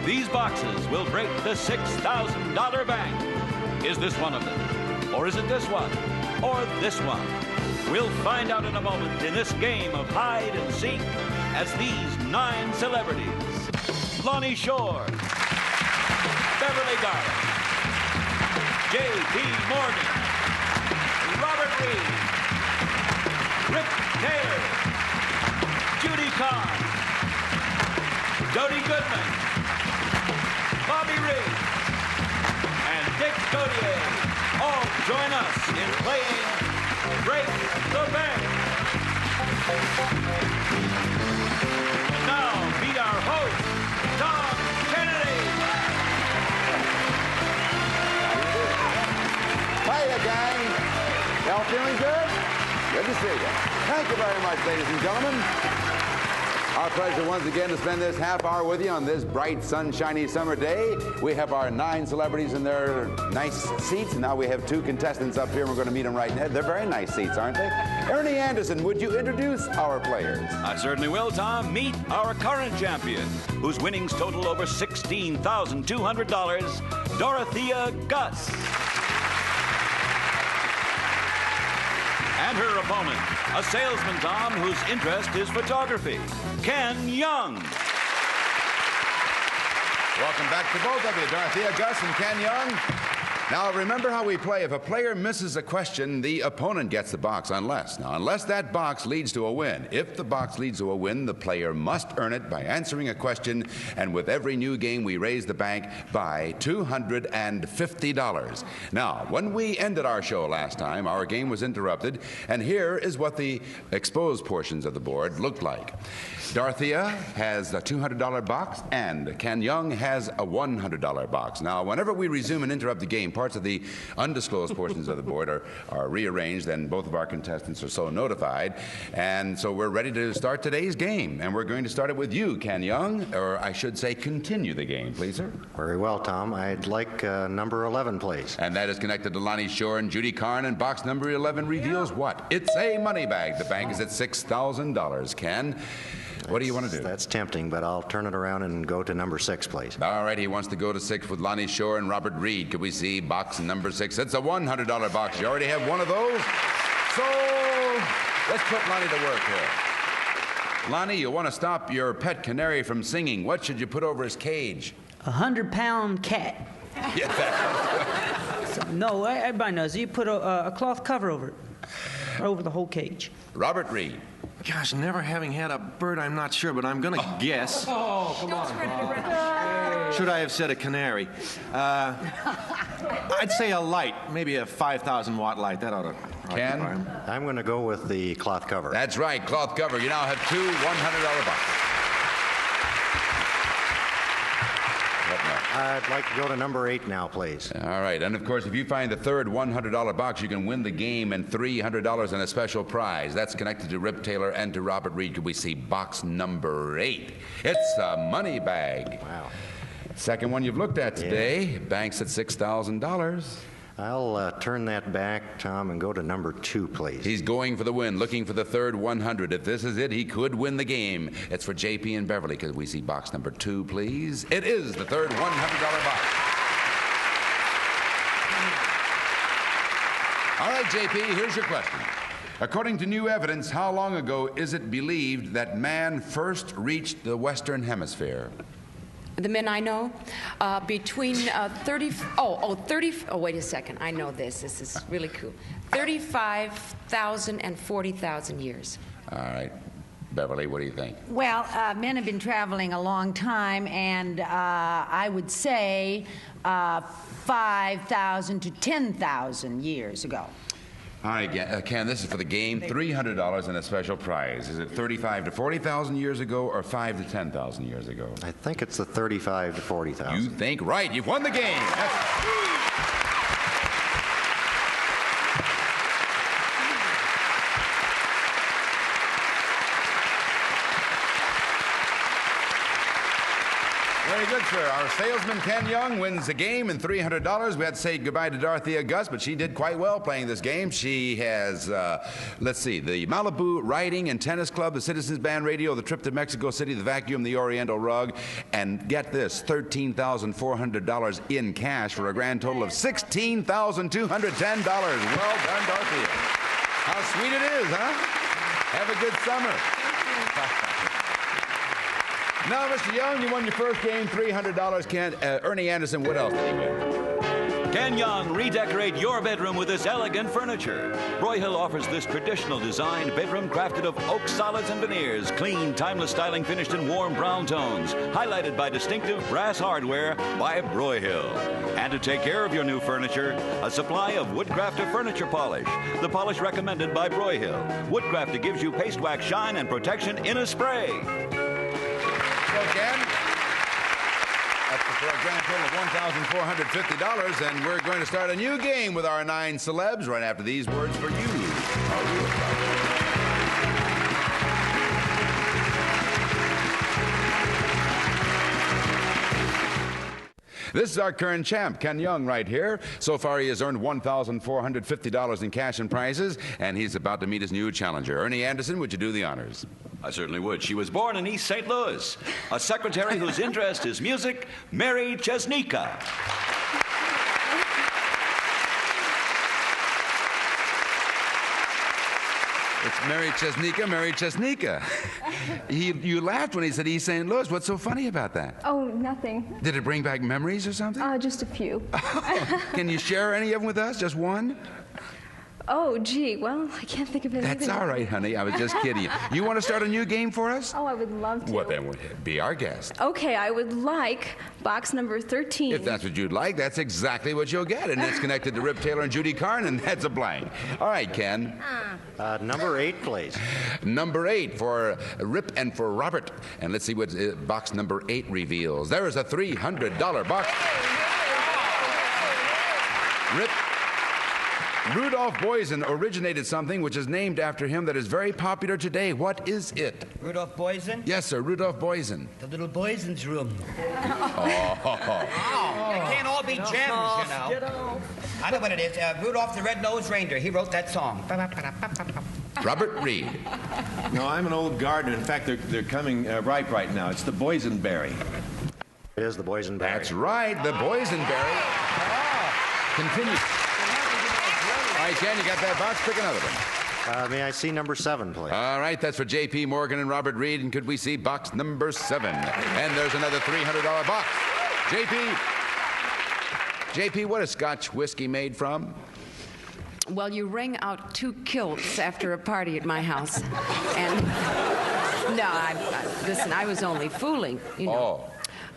These boxes will break the $6,000 bank. Is this one of them? Or is it this one? Or this one? We'll find out in a moment in this game of hide and seek as these 9 celebrities: Lonnie Shore, Beverly Garland, J.P. Morgan, Robert Reed, Rip Taylor, Judy Carn, Dodie Goodman, Bobby Riggs, and Dick Gautier all join us in playing Break the Bank. And now, meet our host, Tom Kennedy. Hiya, gang. Y'all feeling good? Good to see you. Thank you very much, ladies and gentlemen. Our pleasure once again to spend this half hour with you on this bright, sunshiny summer day. We have our 9 celebrities in their nice seats. Now we have 2 contestants up here. We're going to meet them right now. They're very nice seats, aren't they? Ernie Anderson, would you introduce our players? I certainly will, Tom. Meet our current champion, whose winnings total over $16,200, Dorothea Gus. And her opponent, a salesman, Tom, whose interest is photography, Ken Young. Welcome back to both of you, Dorothea Gus and Ken Young. Now, remember how we play. If a player misses a question, the opponent gets the box, unless that box leads to a win. If the box leads to a win, the player must earn it by answering a question, and with every new game, we raise the bank by $250. Now, when we ended our show last time, our game was interrupted, and here is what the exposed portions of the board looked like. Dorothea has a $200 box, and Ken Young has a $100 box. Now, whenever we resume and interrupt the game, parts of the undisclosed portions of the board are rearranged, and both of our contestants are so notified. And so we're ready to start today's game. And we're going to start it with you, Ken Young, or I should say continue the game, please, sir. Very well, Tom. I'd like number 11, please. And that is connected to Lonnie Shore and Judy Carn, and box number 11 reveals what? It's a money bag. The bank is at $6,000, Ken. What do you want to do? That's tempting, but I'll turn it around and go to number 6, please. All right, he wants to go to 6 with Lonnie Shore and Robert Reed. Could we see box number 6? It's a $100 box. You already have one of those. So let's put Lonnie to work here. Lonnie, you want to stop your pet canary from singing. What should you put over his cage? A 100-pound cat. Yeah, that. No, everybody knows. You put a cloth cover over it, over the whole cage. Robert Reed. Gosh, never having had a bird, I'm not sure, but I'm going to guess. Oh, come on. Should I have said a canary? I'd say a light, maybe a 5,000-watt light. That ought to Ken? occupy him. I'm going to go with the cloth cover. That's right, cloth cover. You now have 2 $100 boxes. I'd like to go to number 8 now, please. All right, and of course, if you find the third $100 box, you can win the game and $300 and a special prize. That's connected to Rip Taylor and to Robert Reed. Could we see box number 8? It's a money bag. Wow. Second one you've looked at today. Bank's at $6,000. I'll turn that back, Tom, and go to number 2, please. He's going for the win, looking for the third 100. If this is it, he could win the game. It's for JP and Beverly. Could we see box number 2, please? It is the third $100 box. All right, JP, here's your question. According to new evidence, how long ago is it believed that man first reached the Western Hemisphere? The men I know, between 30, wait a second, I know this is really cool. 35,000 and 40,000 years. All right. Beverly, what do you think? Well, men have been traveling a long time, and I would say 5,000 to 10,000 years ago. All right, Ken, this is for the game. $300 and a special prize. Is it 35 to 40,000 years ago or 5 to 10,000 years ago? I think it's the 35 to 40,000. You think right. You've won the game. Very Very good, sir. Our salesman, Ken Young, wins the game and $300. We had to say goodbye to Dorothea Gus, but she did quite well playing this game. She has, let's see, the Malibu Riding and Tennis Club, the Citizens Band Radio, the trip to Mexico City, the vacuum, the Oriental rug, and get this, $13,400 in cash for a grand total of $16,210. Well done, Dorothea. How sweet it is, huh? Have a good summer. Now, Mr. Young, you won your first game, $300. Ken, Ernie Anderson, what else did he win? Ken Young, redecorate your bedroom with this elegant furniture. Broyhill offers this traditional designed bedroom crafted of oak solids and veneers, clean, timeless styling finished in warm brown tones, highlighted by distinctive brass hardware by Broyhill. And to take care of your new furniture, a supply of Woodcrafter furniture polish, the polish recommended by Broyhill. Woodcrafter gives you paste wax shine and protection in a spray. Again, that's for a grand total of $1,450, and we're going to start a new game with our 9 celebs right after these words for you. This is our current champ, Ken Young, right here. So far, he has earned $1,450 in cash and prizes, and he's about to meet his new challenger. Ernie Anderson, would you do the honors? I certainly would. She was born in East St. Louis. A secretary whose interest is music, Mary Chesnica. It's Mary Chesnica, Mary Chesnica. You laughed when he said East St. Louis. What's so funny about that? Oh, nothing. Did it bring back memories or something? Just a few. Can you share any of them with us? Just one? Oh, gee, well, I can't think of anything. That's all right, honey. I was just kidding you. You want to start a new game for us? Oh, I would love to. Well, then be our guest. Okay, I would like box number 13. If that's what you'd like, that's exactly what you'll get. And it's connected to Rip Taylor and Judy Carn, and that's a blank. All right, Ken. Number 8, please. Number 8 for Rip and for Robert. And let's see what box number 8 reveals. There is a $300 box. Rip. Rudolph Boysen originated something which is named after him that is very popular today. What is it? Rudolph Boysen? Yes, sir, Rudolph Boysen. The little Boysen's room. Oh. They can't all be gems, you know. I know what it is. Rudolph the Red-Nosed Reindeer. He wrote that song. Robert Reed. No, I'm an old gardener. In fact, they're coming ripe right now. It's the boysenberry. It is the boysenberry. That's right, the boysenberry. Continue. All right, Ken, you got that box? Pick another one. May I see number 7, please? All right, that's for J.P. Morgan and Robert Reed. And could we see box number 7? And there's another $300 box. J.P., what is Scotch whiskey made from? Well, you wring out 2 kilts after a party at my house. And no, listen, I was only fooling, you know. Oh.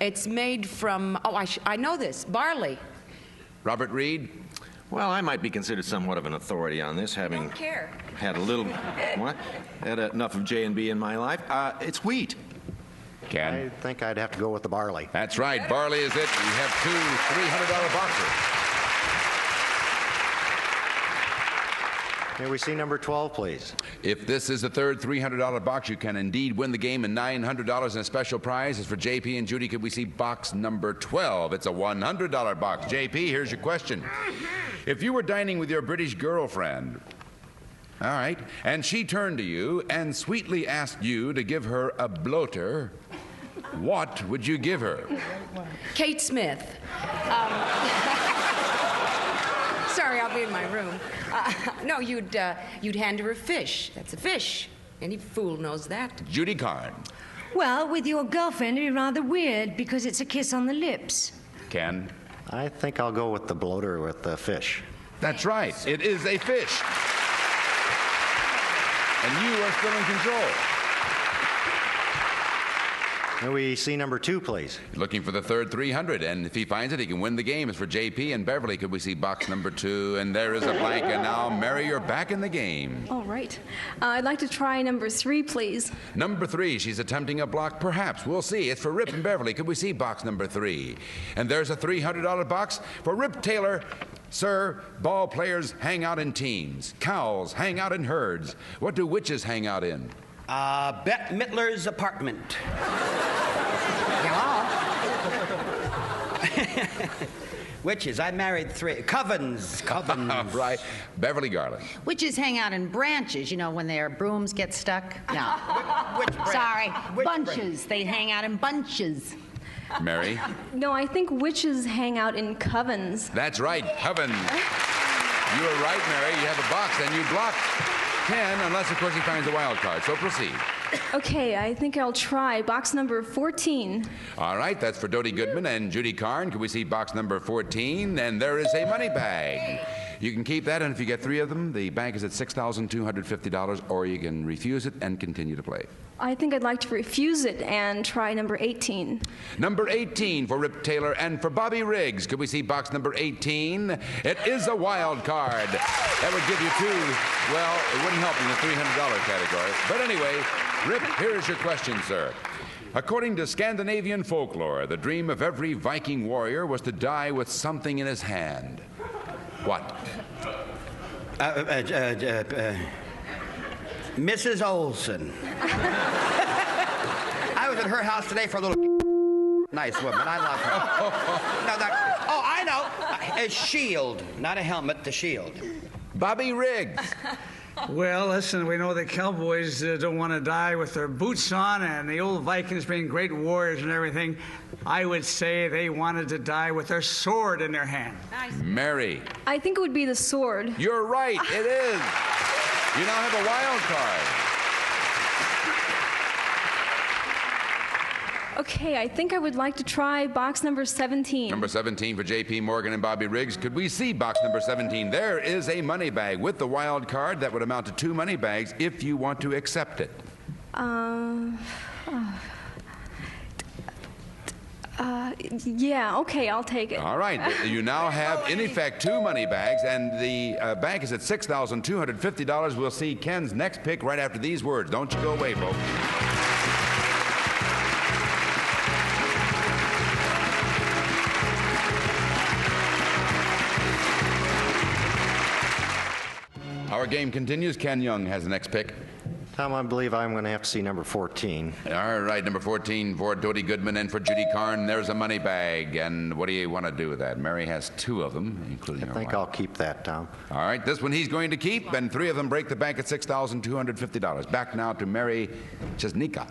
It's made from, I know this, barley. Robert Reed? Well, I might be considered somewhat of an authority on this, having Don't care. had a little, had enough of J&B in my life. It's wheat. Ken? I think I'd have to go with the barley. That's right, barley is it. We have 2 $300 boxes. May we see number 12, please? If this is the third $300 box, you can indeed win the game, and $900 in a special prize is for JP and Judy. Could we see box number 12? It's a $100 box. JP, here's your question. If you were dining with your British girlfriend, all right, and she turned to you and sweetly asked you to give her a bloater, what would you give her? Kate Smith. Sorry, I'll be in my room. No, you'd hand her a fish. That's a fish. Any fool knows that. Judy Carn. Well, with your girlfriend, it'd be rather weird because it's a kiss on the lips. Ken? I think I'll go with the bloater with the fish. That's right. It is a fish. And you are still in control. May we see number 2, please? Looking for the third 300, and if he finds it, he can win the game. It's for JP and Beverly. Could we see box number 2? And there is a blank, and now, Mary, you're back in the game. All right. I'd like to try number 3, please. Number 3, she's attempting a block, perhaps. We'll see. It's for Rip and Beverly. Could we see box number 3? And there's a $300 box for Rip Taylor. Sir, ball players hang out in teams. Cows hang out in herds. What do witches hang out in? Bette Midler's apartment. Hello? Witches. I married 3. Covens. Right. Beverly Garland. Witches hang out in branches, you know, when their brooms get stuck. No. Which branch? Sorry, Which bunches. They hang out in bunches. Mary. No, I think witches hang out in covens. That's right, Coven. You were right, Mary. You have a box, and you blocked Ken, unless, of course, he finds a wild card. So proceed. Okay, I think I'll try box number 14. All right, that's for Dodie Goodman and Judy Carn. Can we see box number 14? And there is a money bag. You can keep that, and if you get 3 of them, the bank is at $6,250, or you can refuse it and continue to play. I think I'd like to refuse it and try number 18. Number 18 for Rip Taylor and for Bobby Riggs. Could we see box number 18? It is a wild card. That would give you 2. Well, it wouldn't help in the $300 category. But anyway, Rip, here's your question, sir. According to Scandinavian folklore, the dream of every Viking warrior was to die with something in his hand. What? Mrs. Olson. I was at her house today for a little nice woman. I love her. I know. A shield, not a helmet, the shield. Bobby Riggs. Well, listen, we know the cowboys don't want to die with their boots on, and the old Vikings being great warriors and everything. I would say they wanted to die with their sword in their hand. Nice. Mary. I think it would be the sword. You're right, it is. You now have a wild card. Okay, I think I would like to try box number 17. Number 17 for J.P. Morgan and Bobby Riggs. Could we see box number 17? There is a money bag with the wild card. That would amount to 2 money bags if you want to accept it. Yeah, okay, I'll take it. All right. You now have, in effect, 2 money bags, and the bank is at $6,250. We'll see Ken's next pick right after these words. Don't you go away, folks. Our game continues. Ken Young has the next pick. Tom, I believe I'm going to have to see number 14. All right, number 14 for Dodie Goodman and for Judy Carn. There's a money bag. And what do you want to do with that? Mary has 2 of them, including I think I'll keep that, Tom. All right, this one he's going to keep, and 3 of them break the bank at $6,250. Back now to Mary Chesnika.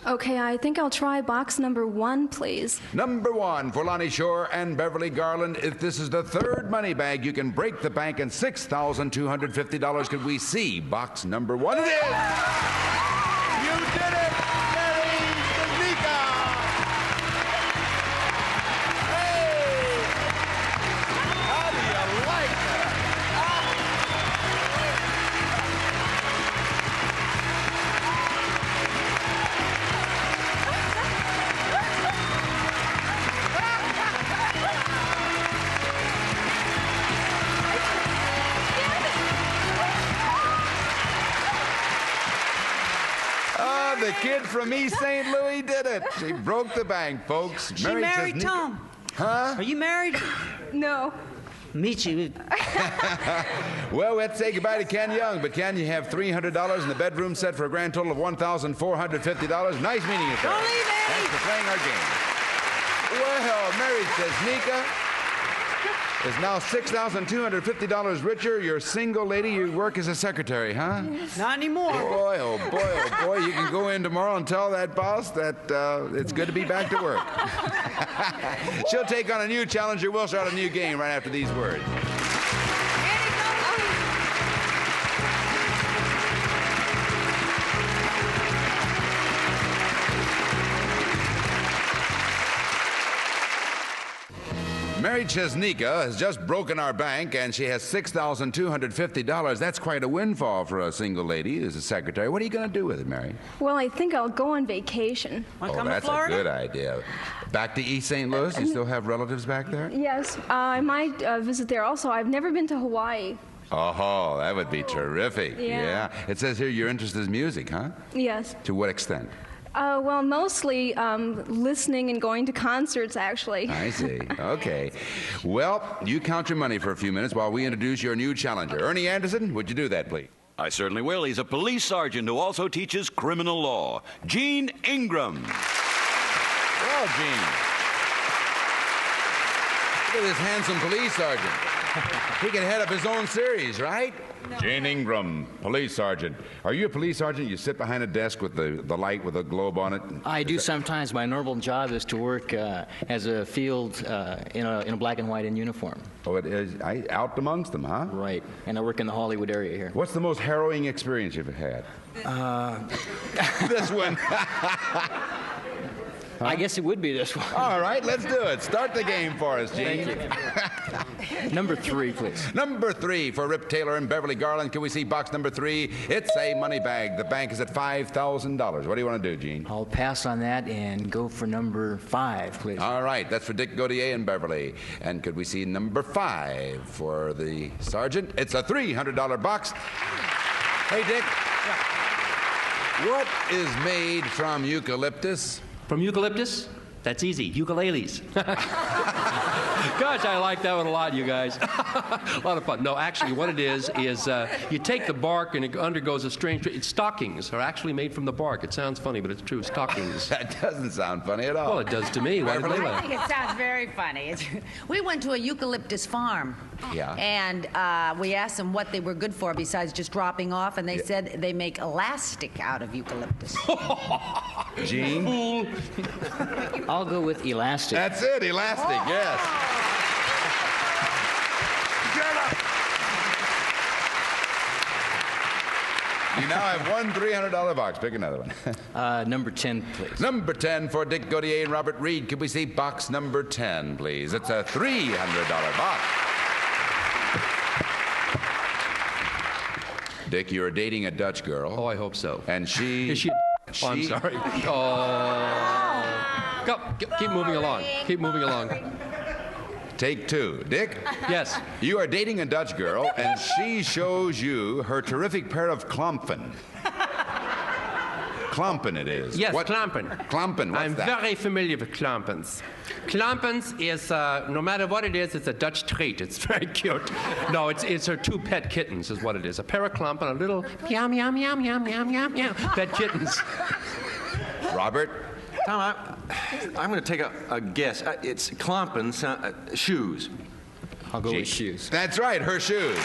Okay, I think I'll try box number 1, please. Number 1 for Lonnie Shore and Beverly Garland. If this is the 3rd money bag, you can break the bank and $6,250. Could we see box number 1? It is! You did it, Mary Chesnika! Hey! How do you like that? The kid from East St. Louis did it. She broke the bank, folks. She married Chesnika. Tom. Huh? Are you married? No. Meet you. Well, let's say goodbye to Ken Young. But Ken, you have $300 in the bedroom set for a grand total of $1,450. Nice meeting you, sir. Don't leave, Eddie. Thanks for playing our game. Well, Mary Chesnika is now $6,250 richer. You're a single lady. You work as a secretary, huh? Not anymore. Boy, oh boy, oh boy. You can go in tomorrow and tell that boss that it's good to be back to work. She'll take on a new challenger. We'll start a new game right after these words. Mary Chesnika has just broken our bank, and she has $6,250. That's quite a windfall for a single lady as a secretary. What are you going to do with it, Mary? Well, I think I'll go on vacation. Want to come That's to Florida? a good idea. Back to East St. Louis? You still have relatives back there? Yes, I might visit there also. I've never been to Hawaii. Oh, that would be terrific. Yeah. It says here your interest is music, huh? Yes. To what extent? Well, mostly listening and going to concerts, actually. I see. Okay. Well, you count your money for a few minutes while we introduce your new challenger. Ernie Anderson, would you do that, please? I certainly will. He's a police sergeant who also teaches criminal law. Gene Ingram. Well, Gene. Look at this handsome police sergeant. He can head up his own series, right? No. Jane Ingram, police sergeant. Are you a police sergeant? You sit behind a desk with the light with a globe on it? I do sometimes. My normal job is to work as a field in a black and white in uniform. Oh, it is out amongst them, huh? Right. And I work in the Hollywood area here. What's the most harrowing experience you've had? This one. I guess it would be this one. All right, let's do it. Start the game for us, Gene. Thank you. Number 3, please. Number 3 for Rip Taylor and Beverly Garland. Can we see box number 3? It's a money bag. The bank is at $5,000. What do you want to do, Gene? I'll pass on that and go for number 5, please. All right, that's for Dick Gautier and Beverly. And could we see number 5 for the sergeant? It's a $300 box. Hey, Dick. What is made from eucalyptus? From eucalyptus? That's easy. Ukuleles. Gosh, I like that one a lot, you guys. A lot of fun. No, actually, what it is you take the bark and it undergoes a strange... Stockings are actually made from the bark. It sounds funny, but it's true. Stockings. That doesn't sound funny at all. Well, it does to me. Why did they I laugh? think it sounds very funny. We went to a eucalyptus farm. Yeah. And we asked them what they were good for besides just dropping off, and they said they make elastic out of eucalyptus. Gene? I'll go with elastic. That's it, elastic, yes. You now have one $300 box. Pick another one. Number 10, please. Number 10 for Dick Gautier and Robert Reed. Could we see box number 10, please? It's a $300 box. Dick, you're dating a Dutch girl. Oh, I hope so. And she... Is she... Oh, I'm sorry. Oh. Go, keep moving along. Keep moving along. Take 2. Dick? Yes. You are dating a Dutch girl, and she shows you her terrific pair of Klompen. Klompen it is. Yes, what? Klompen. Klompen, what's I'm that? very familiar with Klompens. Klompens is, no matter what it is, it's a Dutch treat. It's very cute. No, it's her 2 pet kittens is what it is. A pair of Klompen, a little yum, yum, yum, yum, yum, yum, yum, pet kittens. Robert? Tom, I'm going to take a guess. It's Klompen's shoes. I'll go with shoes. That's right, her shoes.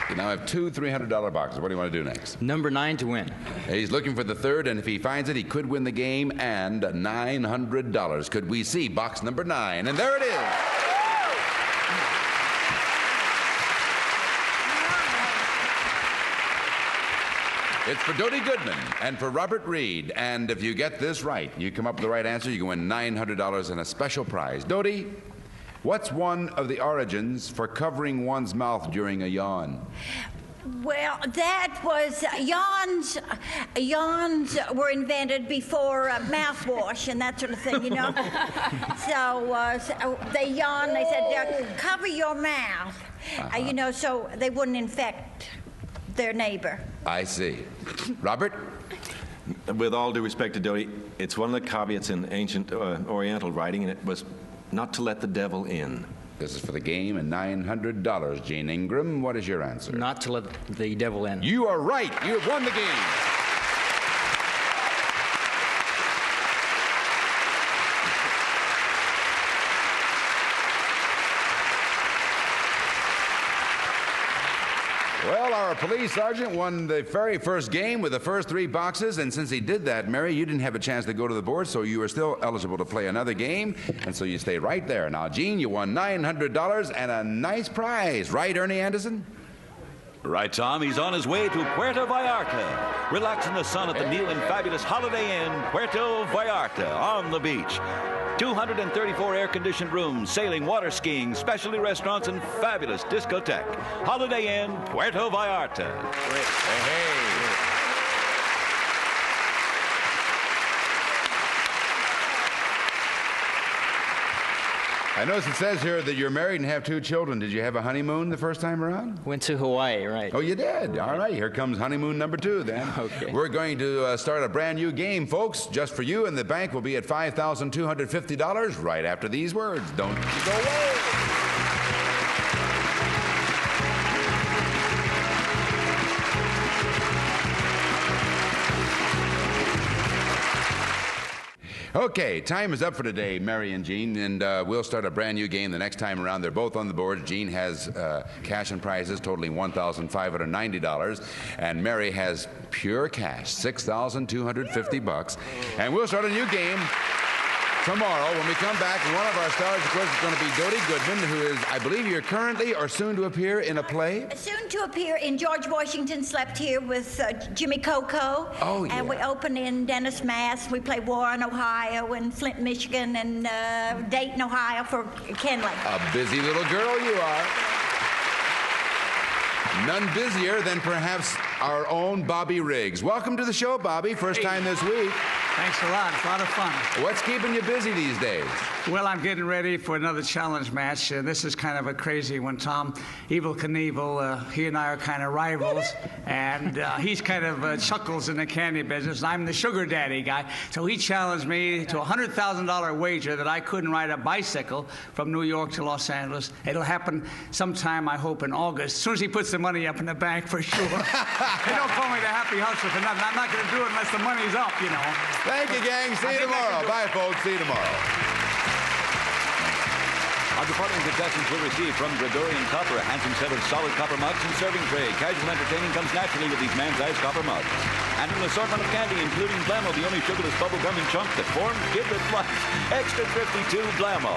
You now have 2 $300 boxes. What do you want to do next? Number 9 to win. He's looking for the 3rd, and if he finds it, he could win the game and $900. Could we see box number 9? And there it is. It's for Dodie Goodman and for Robert Reed. And if you get this right, you come up with the right answer, you can win $900 and a special prize. Dodie, what's one of the origins for covering one's mouth during a yawn? Well, that was yawns. Yawns were invented before mouthwash and that sort of thing, you know. So they yawned. They said, "Cover your mouth," you know, so they wouldn't infect their neighbor. I see. Robert? With all due respect to Dodie, it's one of the caveats in ancient Oriental writing, and it was not to let the devil in. This is for the game and $900. Gene Ingram, what is your answer? Not to let the devil in. You are right. You have won the game. Well, our police sergeant won the very first game with the first 3 boxes, and since he did that, Mary, you didn't have a chance to go to the board, so you are still eligible to play another game, and so you stay right there. Now, Gene, you won $900 and a nice prize. Right, Ernie Anderson? Right, Tom. He's on his way to Puerto Vallarta. Relax in the sun at the new and fabulous Holiday Inn, Puerto Vallarta, on the beach. 234 air-conditioned rooms, sailing, water skiing, specialty restaurants, and fabulous discotheque. Holiday Inn, Puerto Vallarta. Great. Hey. I notice it says here that you're married and have 2 children. Did you have a honeymoon the first time around? Went to Hawaii, right. Oh, you did? All right, here comes honeymoon number 2 then. Okay. We're going to start a brand new game, folks, just for you, and the bank will be at $5,250 right after these words. Don't you go away. Okay, time is up for today, Mary and Gene, and we'll start a brand new game the next time around. They're both on the board. Gene has cash and prizes totaling $1,590, and Mary has pure cash, $6,250. And we'll start a new game tomorrow when we come back. And one of our stars, of course, is going to be Dodie Goodman, who is, I believe you're currently or soon to appear in a play? Soon to appear in George Washington Slept Here with Jimmy Coco. Oh, yeah. And we open in Dennis, Mass. We play Warren, Ohio, and Flint, Michigan, and Dayton, Ohio for Kenley. A busy little girl you are. None busier than perhaps our own Bobby Riggs. Welcome to the show, Bobby. First time this week. Thanks a lot. It's a lot of fun. What's keeping you busy these days? Well, I'm getting ready for another challenge match. This is kind of a crazy one, Tom. Evel Knievel, he and I are kind of rivals, and he's kind of chuckles in the candy business, and I'm the sugar daddy guy. So he challenged me to a $100,000 wager that I couldn't ride a bicycle from New York to Los Angeles. It'll happen sometime, I hope, in August, as soon as he puts the money up in the bank, for sure. They don't call me the happy hustler for nothing. I'm not going to do it unless the money's up, you know. Thank you, gang. See you tomorrow. Bye, folks. See you tomorrow. Our departing contestants will receive from Gregorian Copper a handsome set of solid copper mugs and serving tray. Casual entertaining comes naturally with these man-sized copper mugs. And an assortment of candy, including Blamo, the only sugarless bubble gum in chunk that forms Kidlet Plus. Extra 52 Blamo.